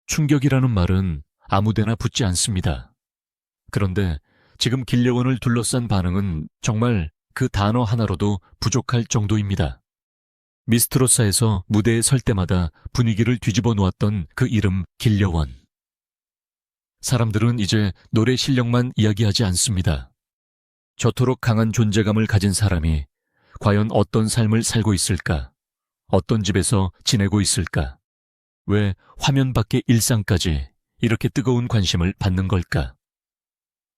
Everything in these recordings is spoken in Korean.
충격이라는 말은 아무데나 붙지 않습니다. 그런데 지금 길려원을 둘러싼 반응은 정말 그 단어 하나로도 부족할 정도입니다. 미스트로사에서 무대에 설 때마다 분위기를 뒤집어 놓았던 그 이름 길려원. 사람들은 이제 노래 실력만 이야기하지 않습니다. 저토록 강한 존재감을 가진 사람이 과연 어떤 삶을 살고 있을까? 어떤 집에서 지내고 있을까? 왜 화면 밖의 일상까지 이렇게 뜨거운 관심을 받는 걸까?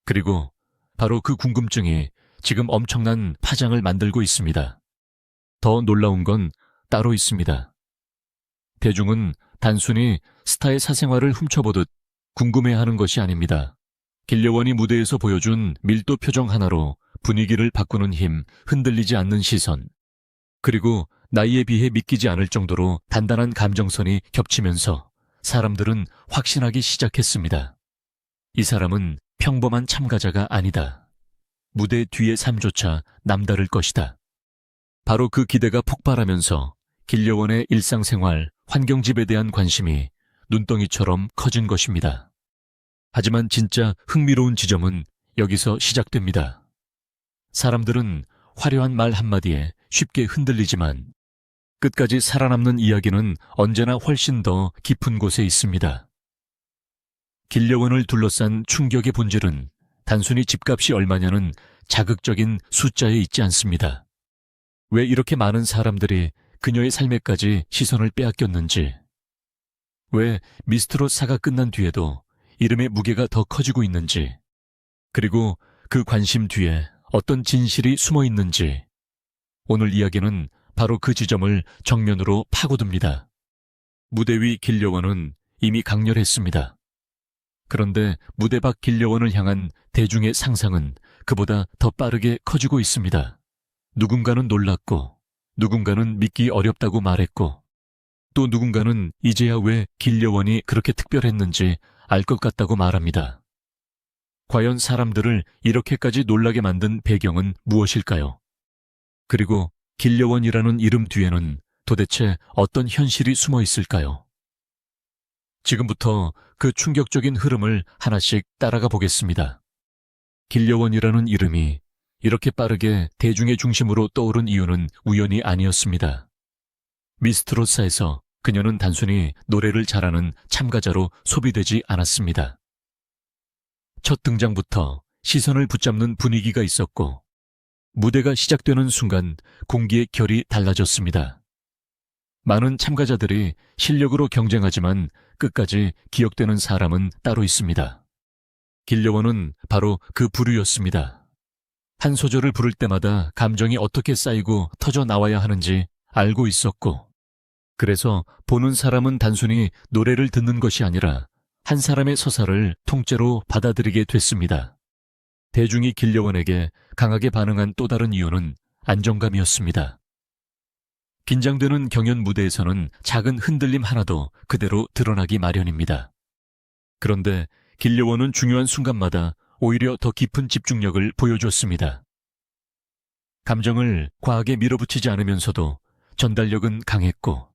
그리고 바로 그 궁금증이 지금 엄청난 파장을 만들고 있습니다. 더 놀라운 건 따로 있습니다. 대중은 단순히 스타의 사생활을 훔쳐보듯 궁금해하는 것이 아닙니다. 길려원이 무대에서 보여준 밀도 표정 하나로 분위기를 바꾸는 힘, 흔들리지 않는 시선, 그리고 나이에 비해 믿기지 않을 정도로 단단한 감정선이 겹치면서 사람들은 확신하기 시작했습니다. 이 사람은 평범한 참가자가 아니다. 무대 뒤의 삶조차 남다를 것이다. 바로 그 기대가 폭발하면서 길려원의 일상생활, 환경집에 대한 관심이 눈덩이처럼 커진 것입니다. 하지만 진짜 흥미로운 지점은 여기서 시작됩니다. 사람들은 화려한 말 한마디에 쉽게 흔들리지만 끝까지 살아남는 이야기는 언제나 훨씬 더 깊은 곳에 있습니다. 길려원을 둘러싼 충격의 본질은 단순히 집값이 얼마냐는 자극적인 숫자에 있지 않습니다. 왜 이렇게 많은 사람들이 그녀의 삶에까지 시선을 빼앗겼는지, 왜 미스트롯사가 끝난 뒤에도 이름의 무게가 더 커지고 있는지, 그리고 그 관심 뒤에 어떤 진실이 숨어 있는지, 오늘 이야기는 바로 그 지점을 정면으로 파고듭니다. 무대 위 길려원은 이미 강렬했습니다. 그런데 무대 밖 길려원을 향한 대중의 상상은 그보다 더 빠르게 커지고 있습니다. 누군가는 놀랐고, 누군가는 믿기 어렵다고 말했고, 또 누군가는 이제야 왜 길려원이 그렇게 특별했는지 알 것 같다고 말합니다. 과연 사람들을 이렇게까지 놀라게 만든 배경은 무엇일까요? 그리고 길려원이라는 이름 뒤에는 도대체 어떤 현실이 숨어 있을까요? 지금부터 그 충격적인 흐름을 하나씩 따라가 보겠습니다. 길려원이라는 이름이 이렇게 빠르게 대중의 중심으로 떠오른 이유는 우연이 아니었습니다. 미스트롯사에서 그녀는 단순히 노래를 잘하는 참가자로 소비되지 않았습니다. 첫 등장부터 시선을 붙잡는 분위기가 있었고, 무대가 시작되는 순간 공기의 결이 달라졌습니다. 많은 참가자들이 실력으로 경쟁하지만 끝까지 기억되는 사람은 따로 있습니다. 길려원은 바로 그 부류였습니다. 한 소절을 부를 때마다 감정이 어떻게 쌓이고 터져 나와야 하는지 알고 있었고, 그래서 보는 사람은 단순히 노래를 듣는 것이 아니라 한 사람의 서사를 통째로 받아들이게 됐습니다. 대중이 길려원에게 강하게 반응한 또 다른 이유는 안정감이었습니다. 긴장되는 경연 무대에서는 작은 흔들림 하나도 그대로 드러나기 마련입니다. 그런데 길려원은 중요한 순간마다 오히려 더 깊은 집중력을 보여줬습니다. 감정을 과하게 밀어붙이지 않으면서도 전달력은 강했고,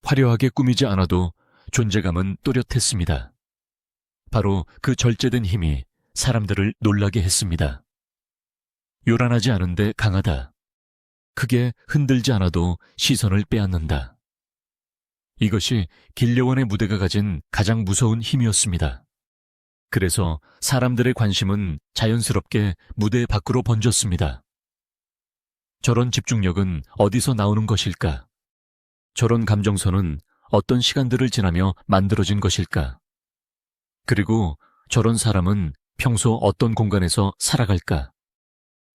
화려하게 꾸미지 않아도 존재감은 또렷했습니다. 바로 그 절제된 힘이 사람들을 놀라게 했습니다. 요란하지 않은데 강하다. 크게 흔들지 않아도 시선을 빼앗는다. 이것이 길려원의 무대가 가진 가장 무서운 힘이었습니다. 그래서 사람들의 관심은 자연스럽게 무대 밖으로 번졌습니다. 저런 집중력은 어디서 나오는 것일까? 저런 감정선은 어떤 시간들을 지나며 만들어진 것일까? 그리고 저런 사람은 평소 어떤 공간에서 살아갈까?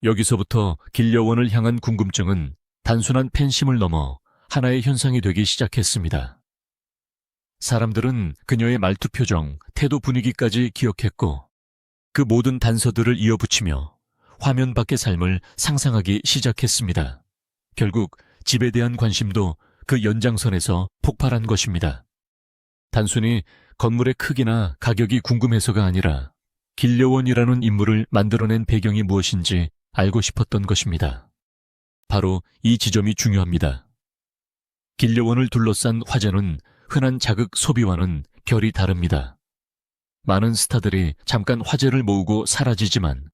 여기서부터 길려원을 향한 궁금증은 단순한 팬심을 넘어 하나의 현상이 되기 시작했습니다. 사람들은 그녀의 말투 표정, 태도 분위기까지 기억했고, 그 모든 단서들을 이어붙이며 화면 밖의 삶을 상상하기 시작했습니다. 결국 집에 대한 관심도 그 연장선에서 폭발한 것입니다. 단순히 건물의 크기나 가격이 궁금해서가 아니라 길려원이라는 인물을 만들어낸 배경이 무엇인지 알고 싶었던 것입니다. 바로 이 지점이 중요합니다. 길려원을 둘러싼 화제는 흔한 자극 소비와는 결이 다릅니다. 많은 스타들이 잠깐 화제를 모으고 사라지지만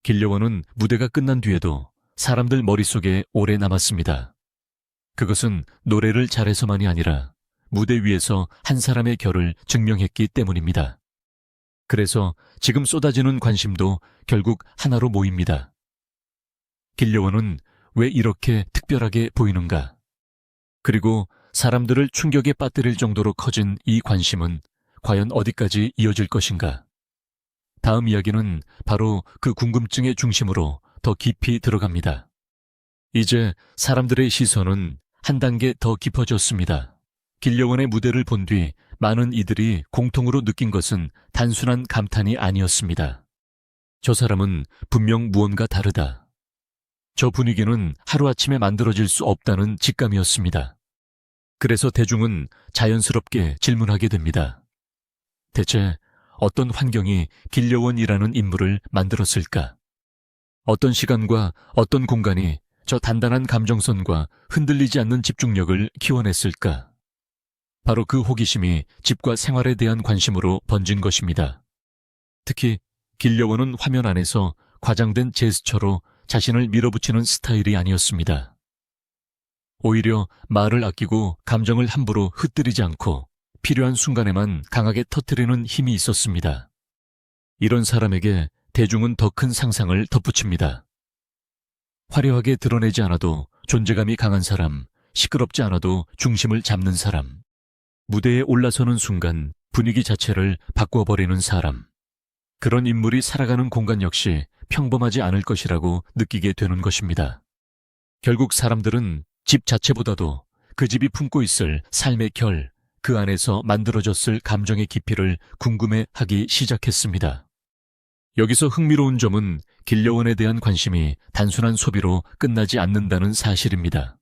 길려원은 무대가 끝난 뒤에도 사람들 머릿속에 오래 남았습니다. 그것은 노래를 잘해서만이 아니라 무대 위에서 한 사람의 결을 증명했기 때문입니다. 그래서 지금 쏟아지는 관심도 결국 하나로 모입니다. 길려원은 왜 이렇게 특별하게 보이는가? 그리고 사람들을 충격에 빠뜨릴 정도로 커진 이 관심은 과연 어디까지 이어질 것인가? 다음 이야기는 바로 그 궁금증의 중심으로 더 깊이 들어갑니다. 이제 사람들의 시선은 한 단계 더 깊어졌습니다. 길려원의 무대를 본 뒤 많은 이들이 공통으로 느낀 것은 단순한 감탄이 아니었습니다. 저 사람은 분명 무언가 다르다. 저 분위기는 하루아침에 만들어질 수 없다는 직감이었습니다. 그래서 대중은 자연스럽게 질문하게 됩니다. 대체 어떤 환경이 길려원이라는 인물을 만들었을까? 어떤 시간과 어떤 공간이 저 단단한 감정선과 흔들리지 않는 집중력을 키워냈을까? 바로 그 호기심이 집과 생활에 대한 관심으로 번진 것입니다. 특히 길려원은 화면 안에서 과장된 제스처로 자신을 밀어붙이는 스타일이 아니었습니다. 오히려 말을 아끼고 감정을 함부로 흩뜨리지 않고 필요한 순간에만 강하게 터뜨리는 힘이 있었습니다. 이런 사람에게 대중은 더 큰 상상을 덧붙입니다. 화려하게 드러내지 않아도 존재감이 강한 사람, 시끄럽지 않아도 중심을 잡는 사람, 무대에 올라서는 순간 분위기 자체를 바꿔버리는 사람, 그런 인물이 살아가는 공간 역시 평범하지 않을 것이라고 느끼게 되는 것입니다. 결국 사람들은 집 자체보다도 그 집이 품고 있을 삶의 결, 그 안에서 만들어졌을 감정의 깊이를 궁금해하기 시작했습니다. 여기서 흥미로운 점은 길려원에 대한 관심이 단순한 소비로 끝나지 않는다는 사실입니다.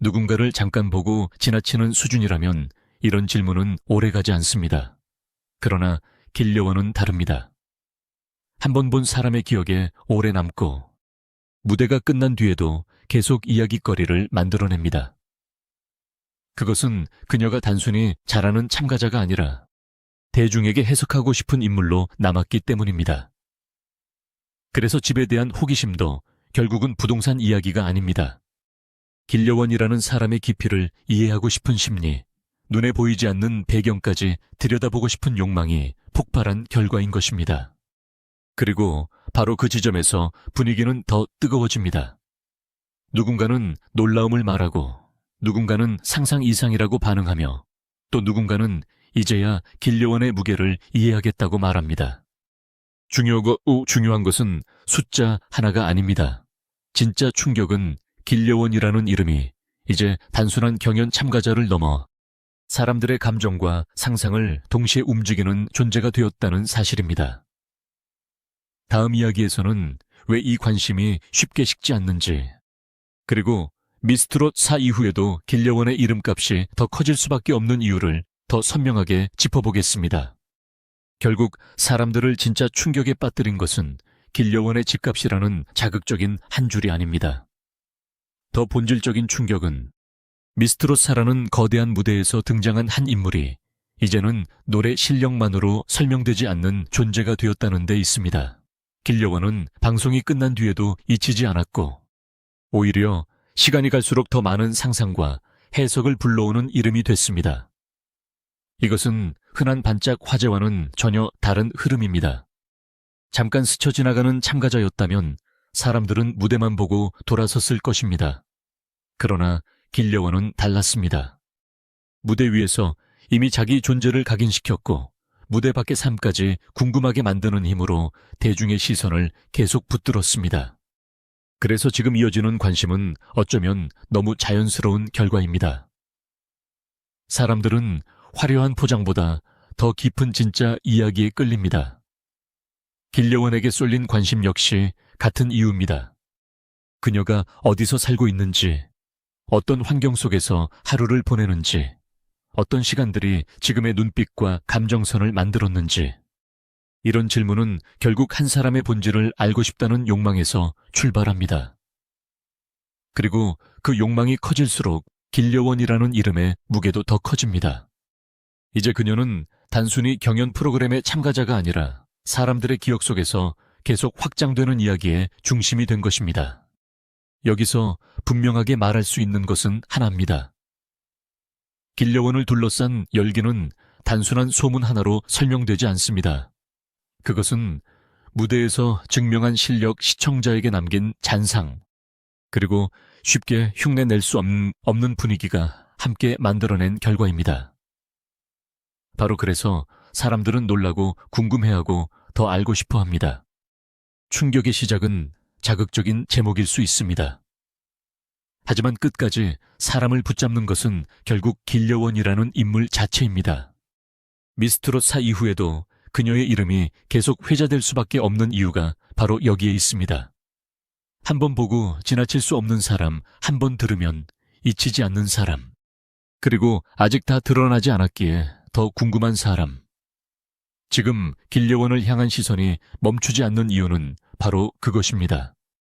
누군가를 잠깐 보고 지나치는 수준이라면 이런 질문은 오래가지 않습니다. 그러나 길려원은 다릅니다. 한 번 본 사람의 기억에 오래 남고 무대가 끝난 뒤에도 계속 이야깃거리를 만들어냅니다. 그것은 그녀가 단순히 잘하는 참가자가 아니라 대중에게 해석하고 싶은 인물로 남았기 때문입니다. 그래서 집에 대한 호기심도 결국은 부동산 이야기가 아닙니다. 길려원이라는 사람의 깊이를 이해하고 싶은 심리, 눈에 보이지 않는 배경까지 들여다보고 싶은 욕망이 폭발한 결과인 것입니다. 그리고 바로 그 지점에서 분위기는 더 뜨거워집니다. 누군가는 놀라움을 말하고 누군가는 상상 이상이라고 반응하며 또 누군가는 이제야 길려원의 무게를 이해하겠다고 말합니다. 중요한 것은 숫자 하나가 아닙니다. 진짜 충격은 길려원이라는 이름이 이제 단순한 경연 참가자를 넘어 사람들의 감정과 상상을 동시에 움직이는 존재가 되었다는 사실입니다. 다음 이야기에서는 왜 이 관심이 쉽게 식지 않는지, 그리고 미스트롯 4 이후에도 길려원의 이름값이 더 커질 수밖에 없는 이유를 더 선명하게 짚어보겠습니다. 결국 사람들을 진짜 충격에 빠뜨린 것은 길려원의 집값이라는 자극적인 한 줄이 아닙니다. 더 본질적인 충격은 미스트롯 4라는 거대한 무대에서 등장한 한 인물이 이제는 노래 실력만으로 설명되지 않는 존재가 되었다는 데 있습니다. 길려원은 방송이 끝난 뒤에도 잊히지 않았고 오히려 시간이 갈수록 더 많은 상상과 해석을 불러오는 이름이 됐습니다. 이것은 흔한 반짝 화제와는 전혀 다른 흐름입니다. 잠깐 스쳐 지나가는 참가자였다면 사람들은 무대만 보고 돌아섰을 것입니다. 그러나 길려원은 달랐습니다. 무대 위에서 이미 자기 존재를 각인시켰고 무대 밖의 삶까지 궁금하게 만드는 힘으로 대중의 시선을 계속 붙들었습니다. 그래서 지금 이어지는 관심은 어쩌면 너무 자연스러운 결과입니다. 사람들은 화려한 포장보다 더 깊은 진짜 이야기에 끌립니다. 길려원에게 쏠린 관심 역시 같은 이유입니다. 그녀가 어디서 살고 있는지, 어떤 환경 속에서 하루를 보내는지, 어떤 시간들이 지금의 눈빛과 감정선을 만들었는지, 이런 질문은 결국 한 사람의 본질을 알고 싶다는 욕망에서 출발합니다. 그리고 그 욕망이 커질수록 길려원이라는 이름의 무게도 더 커집니다. 이제 그녀는 단순히 경연 프로그램의 참가자가 아니라 사람들의 기억 속에서 계속 확장되는 이야기의 중심이 된 것입니다. 여기서 분명하게 말할 수 있는 것은 하나입니다. 길려원을 둘러싼 열기는 단순한 소문 하나로 설명되지 않습니다. 그것은 무대에서 증명한 실력 시청자에게 남긴 잔상, 그리고 쉽게 흉내낼 수 없는 분위기가 함께 만들어낸 결과입니다. 바로 그래서 사람들은 놀라고 궁금해하고 더 알고 싶어 합니다. 충격의 시작은 자극적인 제목일 수 있습니다. 하지만 끝까지 사람을 붙잡는 것은 결국 길려원이라는 인물 자체입니다. 미스트롯4 이후에도 그녀의 이름이 계속 회자될 수밖에 없는 이유가 바로 여기에 있습니다. 한 번 보고 지나칠 수 없는 사람, 한 번 들으면 잊히지 않는 사람, 그리고 아직 다 드러나지 않았기에 더 궁금한 사람. 지금 길려원을 향한 시선이 멈추지 않는 이유는 바로 그것입니다.